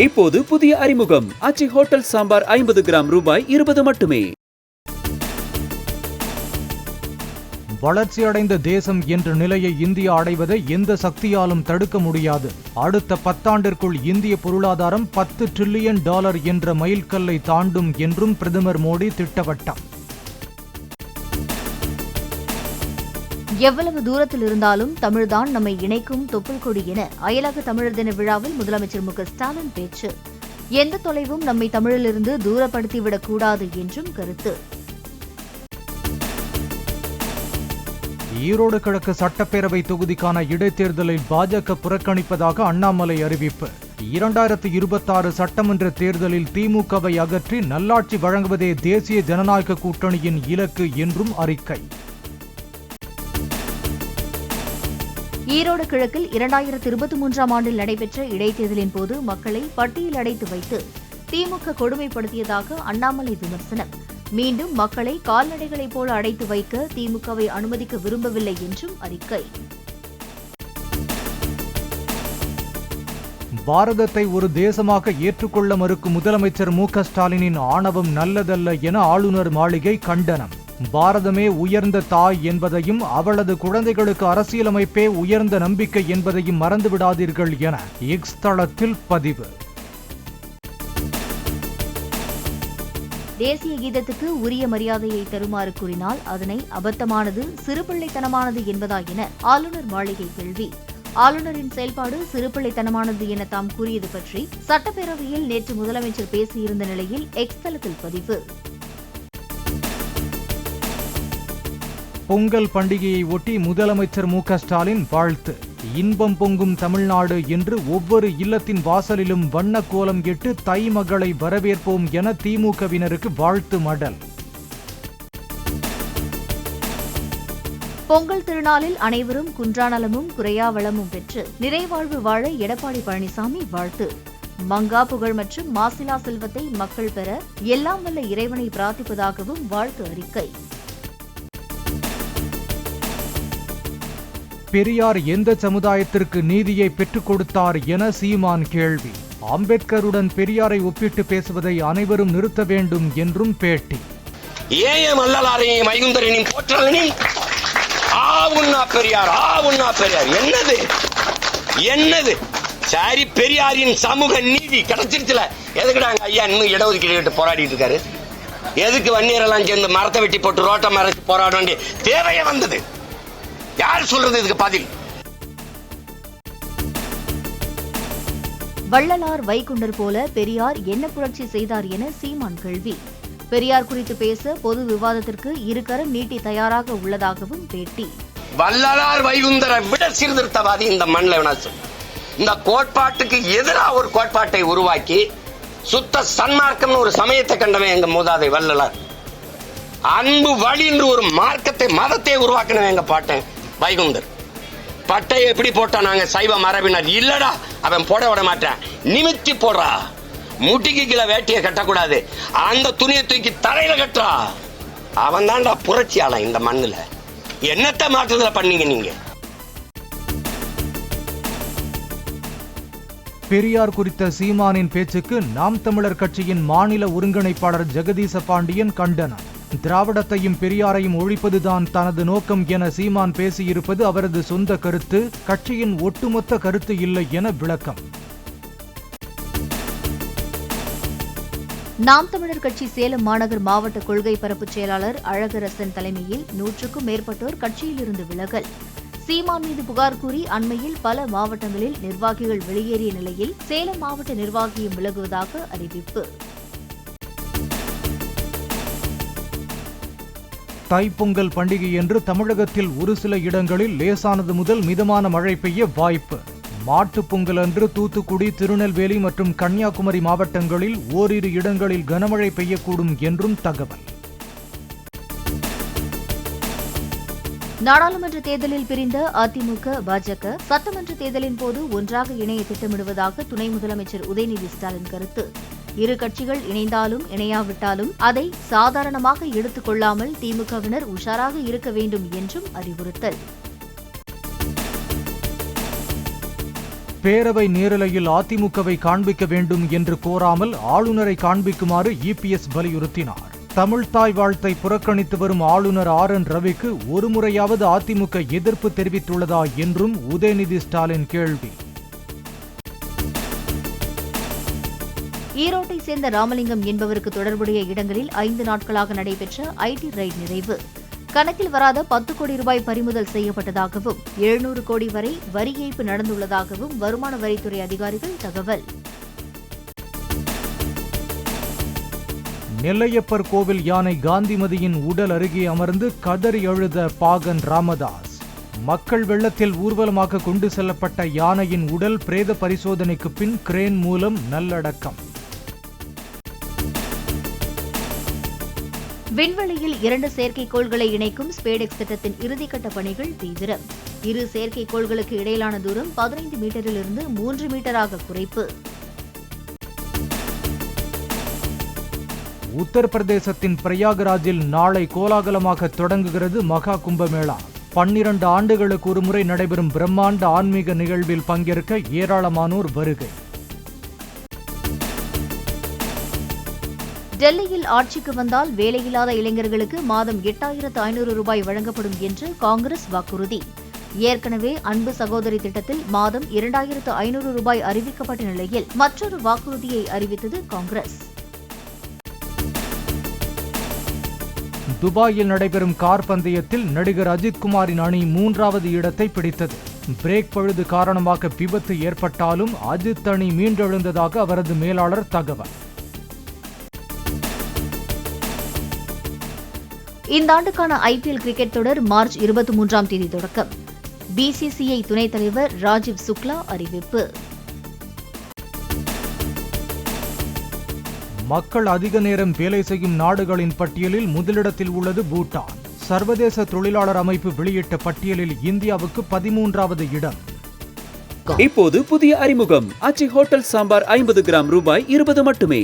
இப்போது புதிய அறிமுகம் ஆச்சி ஹோட்டல் சாம்பார் 50 கிராம் ரூபாய் 20 மட்டுமே. வளர்ச்சியடைந்த தேசம் என்ற நிலையை இந்தியா அடைவதை எந்த சக்தியாலும் தடுக்க முடியாது. அடுத்த 10 ஆண்டிற்குள் இந்திய பொருளாதாரம் $10 டிரில்லியன் என்ற மைல்கல்லை தாண்டும் என்றும் பிரதமர் மோடி திட்டவட்டம். எவ்வளவு தூரத்தில் இருந்தாலும் தமிழ்தான் நம்மை இணைக்கும் தொப்புள் கொடி என அயலக தமிழர் தின விழாவில் முதலமைச்சர் மு க ஸ்டாலின் பேச்சு. எந்த தொலைவும் நம்மை தமிழிலிருந்து தூரப்படுத்திவிடக் கூடாது என்றும் கருத்து. ஈரோடு கிழக்கு சட்டப்பேரவை தொகுதிக்கான இடைத்தேர்தலில் பாஜக புறக்கணிப்பதாக அண்ணாமலை அறிவிப்பு. 2026 சட்டமன்ற தேர்தலில் திமுகவை அகற்றி நல்லாட்சி வழங்குவதே தேசிய ஜனநாயக கூட்டணியின் இலக்கு என்றும் அறிக்கை. ஈரோடு கிழக்கில் 2023ஆம் ஆண்டில் நடைபெற்ற இடைத்தேர்தலின் போது மக்களை பட்டியல் அடைத்து வைத்து திமுக கொடுமைப்படுத்தியதாக அண்ணாமலை விமர்சனம். மீண்டும் மக்களை கால்நடைகளைப் போல அடைத்து வைக்க திமுகவை அனுமதிக்க விரும்பவில்லை என்றும் அறிக்கை. பாரதத்தை ஒரு தேசமாக ஏற்றுக்கொள்ள மறுக்கும் முதலமைச்சர் மு க ஸ்டாலினின் ஆணவம் நல்லதல்ல என ஆளுநர் மாளிகை கண்டனம். பாரதமே உயர்ந்த தாய் என்பதையும் அவளது குழந்தைகளுக்கு அரசியலமைப்பே உயர்ந்த நம்பிக்கை என்பதையும் மறந்துவிடாதீர்கள் என எக்ஸ் தளத்தில் பதிவு. தேசிய கீதத்துக்கு உரிய மரியாதையை தருமாறு கூறினால் அதனை அபத்தமானது, சிறுபிள்ளைத்தனமானது என்பதா என ஆளுநர் மாளிகை கேள்வி. ஆளுநரின் செயல்பாடு சிறுபிள்ளைத்தனமானது என தாம் கூறியது பற்றி சட்டப்பேரவையில் நேற்று முதலமைச்சர் பேசியிருந்த நிலையில் எக்ஸ் தளத்தில் பதிவு. பொங்கல் பண்டிகையை ஒட்டி முதலமைச்சர் மு க ஸ்டாலின் வாழ்த்து. இன்பம் பொங்கும் தமிழ்நாடு என்று ஒவ்வொரு இல்லத்தின் வாசலிலும் வண்ண கோலம் இட்டு தை மகளை வரவேற்போம் என திமுகவினருக்கு வாழ்த்து மடல். பொங்கல் திருநாளில் அனைவரும் குன்றாநலமும் குறையா வளமும் பெற்று நிறைவாழ்வு வாழ எடப்பாடி பழனிசாமி வாழ்த்து. மங்கா புகழ் மற்றும் மாசிலா செல்வத்தை மக்கள் பெற எல்லாம் வல்ல இறைவனை பிரார்த்திப்பதாகவும் வாழ்த்து அறிக்கை. பெரியார் எந்த சமுதாயத்திற்கு நீதியை பெற்றுக் கொடுத்தார் என சீமான் கேள்வி. அம்பேத்கருடன் பெரியாரை ஒப்பிட்டு பேசுவதை அனைவரும் நிறுத்த வேண்டும் என்றும் பேட்டி. ஏஎம் அல்லலாரையும் வைகுந்தரனையும் போற்றலனையும் ஆவுன்னா பெரியார் ஆவுன்னா பெரியார் என்னது என்னது சரி பெரியாரின் சமூக நீதி கிடைச்சிருச்சுல. எதுக்குடாங்க ஐயா இன்னும் இடஒதுக்கீடு கேட்டு போராடிட்டு இருக்காரு? எதுக்கு வன்னியரெல்லாம் சேர்ந்து மரத்தை வெட்டி போட்டு ரோட்டை மறைச்சு போராட வேண்டிய தேவையே வந்தது? யார் சொல்றது இதுக்கு பதில்? வள்ளலார் வைகுண்டர் போல பெரியார் என்ன புரட்சி செய்தார் என சீமான் கேள்வி. பெரியார் குறித்து பேச பொது விவாதத்திற்கு இருகரம் நீட்டி தயாராக உள்ளதாகவும் பேட்டி. வள்ளலார் வைகுந்தரை விட சீர்திருத்தவாதி இந்த மண்ணில் இந்த கோட்பாட்டுக்கு எதிராக ஒரு கோட்பாட்டை உருவாக்கி சுத்த சன்மார்க்கம்னு ஒரு சமயத்தை கண்டவன் எங்க மூதாதை வள்ளலார். அன்பு வழி என்று ஒரு மார்க்கத்தை மதத்தை உருவாக்கினவன் எங்க பாட்டேன் வைகுந்தர். பட்டை எப்படி போட்டா நாங்க சைவ மரபினர் இல்லடா, அவன் போட விட மாட்டான். நிமித்தி போடுறா, முட்டிக்கு கீழே வேட்டியை கட்டக்கூடாது, அந்த துணியை தூக்கி தலையில கட்டுறா. அவன் தான்டா புரட்சியாளன் இந்த மண்ணுல. என்னத்தை மாற்றத்துல பண்ணீங்க நீங்க? பெரியார் குறித்த சீமானின் பேச்சுக்கு நாம் தமிழர் கட்சியின் மாநில ஒருங்கிணைப்பாளர் ஜெகதீச பாண்டியன் கண்டனம். திராவிடத்தையும் பெரியாரையும் ஒழிப்பதுதான் தனது நோக்கம் என சீமான் பேசியிருப்பது அவரது சொந்த கருத்து, கட்சியின் ஒட்டுமொத்த கருத்து இல்லை என விளக்கம். நாம் தமிழர் கட்சி சேலம் மாநகர் மாவட்ட கொள்கை பரப்பு செயலாளர் அழகரசன் தலைமையில் 100க்கும் மேற்பட்டோர் கட்சியிலிருந்து விலகல். சீமான் மீது புகார் கூறி அண்மையில் பல மாவட்டங்களில் நிர்வாகிகள் வெளியேறிய நிலையில் சேலம் மாவட்ட நிர்வாகியும் விலகுவதாக அறிவிப்பு. தைப்பொங்கல் பண்டிகையன்று தமிழகத்தில் ஒரு சில இடங்களில் லேசானது முதல் மிதமான மழை பெய்ய வாய்ப்பு. மாட்டுப் பொங்கல் அன்று தூத்துக்குடி, திருநெல்வேலி மற்றும் கன்னியாகுமரி மாவட்டங்களில் ஓரிரு இடங்களில் கனமழை பெய்யக்கூடும் என்றும் தகவல். நாடாளுமன்ற தேர்தலில் பிரிந்த அதிமுக, பாஜக சட்டமன்ற தேர்தலின் போது ஒன்றாக இணைய திட்டமிடுவதாக துணை முதலமைச்சர் உதயநிதி ஸ்டாலின் கருத்து. இரு கட்சிகள் இணைந்தாலும் இணையாவிட்டாலும் அதை சாதாரணமாக எடுத்துக் கொள்ளாமல் திமுகவினர் உஷாராக இருக்க வேண்டும் என்றும் அறிவுறுத்தல். பேரவை நேரலையில் அதிமுகவை காண்பிக்க வேண்டும் என்று கோராமல் ஆளுநரை காண்பிக்குமாறு இபிஎஸ் வலியுறுத்தினார். தமிழ்தாய் வாழ்த்தை புறக்கணித்து வரும் ஆளுநர் RN ரவிக்கு ஒருமுறையாவது அதிமுக எதிர்ப்பு தெரிவித்துள்ளதா என்றும் உதயநிதி ஸ்டாலின் கேள்வி. ஈரோட்டை சேர்ந்த ராமலிங்கம் என்பவருக்கு தொடர்புடைய இடங்களில் 5 நாட்களாக நடைபெற்ற ஐடி ரெய்ட் நிறைவு. கணக்கில் வராத 10 கோடி ரூபாய் பறிமுதல் செய்யப்பட்டதாகவும் 700 கோடி வரை வரி ஏய்ப்பு நடந்துள்ளதாகவும் வருமான வரித்துறை அதிகாரிகள் தகவல். நெல்லையப்பர் கோவில் யானை காந்திமதியின் உடல் அருகே அமர்ந்து கதறி அழுத பாகன் ராமதாஸ். மக்கள் வெள்ளத்தில் ஊர்வலமாக கொண்டு செல்லப்பட்ட யானையின் உடல் பிரேத பரிசோதனைக்கு பின் கிரேன் மூலம் நல்லடக்கம். விண்வெளியில் 2 செயற்கைக்கோள்களை இணைக்கும் ஸ்பேடெக்ஸ் திட்டத்தின் இறுதிக்கட்ட பணிகள் தீவிரம். 2 செயற்கைக்கோள்களுக்கு இடையிலான தூரம் 15 மீட்டரிலிருந்து 3 மீட்டராக குறைப்பு. உத்தரப்பிரதேசத்தின் பிரயாகராஜில் நாளை கோலாகலமாக தொடங்குகிறது மகா கும்பமேளா. 12 ஆண்டுகளுக்கு ஒருமுறை நடைபெறும் பிரம்மாண்ட ஆன்மீக நிகழ்வில் பங்கேற்க ஏராளமானோர் வருகை. டெல்லியில் ஆட்சிக்கு வந்தால் வேலையில்லாத இளைஞர்களுக்கு மாதம் 8500 ரூபாய் வழங்கப்படும் என்று காங்கிரஸ் வாக்குறுதி. ஏற்கனவே அன்பு சகோதரி திட்டத்தில் மாதம் 2500 ரூபாய் அறிவிக்கப்பட்ட நிலையில் மற்றொரு வாக்குறுதியை அறிவித்தது காங்கிரஸ். துபாயில் நடைபெறும் கார் பந்தயத்தில் நடிகர் அஜித்குமாரின் அணி 3வது இடத்தை பிடித்தது. பிரேக் பழுது காரணமாக விபத்து ஏற்பட்டாலும் அஜித் அணி மீண்டெழுந்ததாக அவரது மேலாளர் தகவல். இந்த ஆண்டுக்கான IPL கிரிக்கெட் தொடர் மார்ச் 23ஆம் தேதி தொடக்கம். BCCI துணைத் தலைவர் ராஜீவ் சுக்லா அறிவிப்பு. மக்கள் அதிக நேரம் வேலை செய்யும் நாடுகளின் பட்டியலில் முதலிடத்தில் உள்ளது பூட்டான். சர்வதேச தொழிலாளர் அமைப்பு வெளியிட்ட பட்டியலில் இந்தியாவுக்கு 13வது இடம். இப்போது புதிய அறிமுகம் ஆச்சி ஹோட்டல் சாம்பார் 50 கிராம் ரூபாய் 20 மட்டுமே.